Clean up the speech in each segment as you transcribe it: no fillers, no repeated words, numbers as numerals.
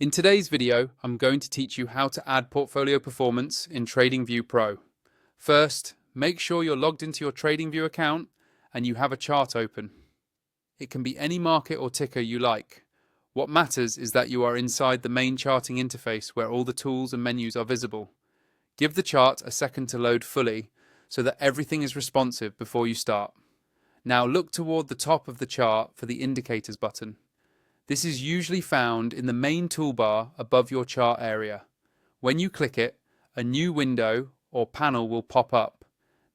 In today's video, I'm going to teach you how to add portfolio performance in TradingView Pro. First, make sure you're logged into your TradingView account and you have a chart open. It can be any market or ticker you like. What matters is that you are inside the main charting interface where all the tools and menus are visible. Give the chart a second to load fully so that everything is responsive before you start. Now look toward the top of the chart for the Indicators button. This is usually found in the main toolbar above your chart area. When you click it, a new window or panel will pop up.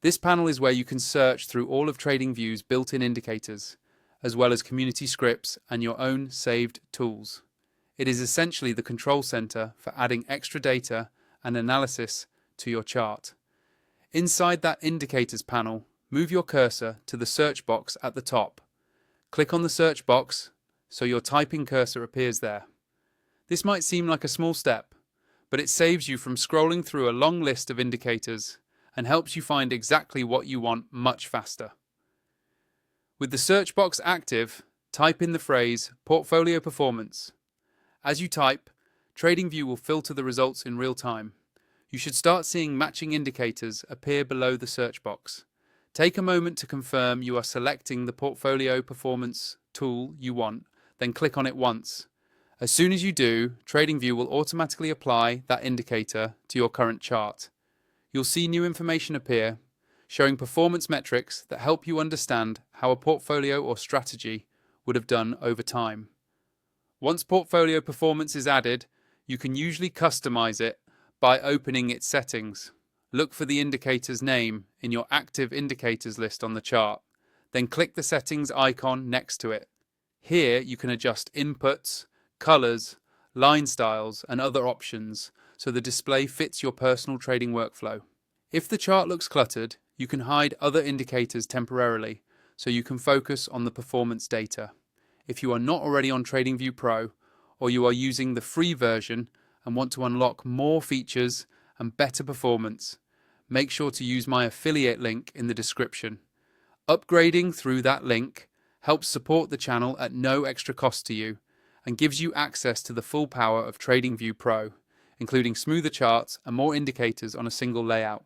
This panel is where you can search through all of TradingView's built-in indicators, as well as community scripts and your own saved tools. It is essentially the control center for adding extra data and analysis to your chart. Inside that indicators panel, move your cursor to the search box at the top. Click on the search box so your typing cursor appears there. This might seem like a small step, but it saves you from scrolling through a long list of indicators and helps you find exactly what you want much faster. With the search box active, type in the phrase Portfolio Performance. As you type, TradingView will filter the results in real time. You should start seeing matching indicators appear below the search box. Take a moment to confirm you are selecting the Portfolio Performance tool you want, then click on it once. As soon as you do, TradingView will automatically apply that indicator to your current chart. You'll see new information appear, showing performance metrics that help you understand how a portfolio or strategy would have done over time. Once portfolio performance is added, you can usually customize it by opening its settings. Look for the indicator's name in your active indicators list on the chart, then click the settings icon next to it. Here you can adjust inputs, colors, line styles, and other options so the display fits your personal trading workflow. If the chart looks cluttered, you can hide other indicators temporarily so you can focus on the performance data. If you are not already on TradingView Pro, or you are using the free version and want to unlock more features and better performance, make sure to use my affiliate link in the description. Upgrading through that link helps support the channel at no extra cost to you and gives you access to the full power of TradingView Pro, including smoother charts and more indicators on a single layout.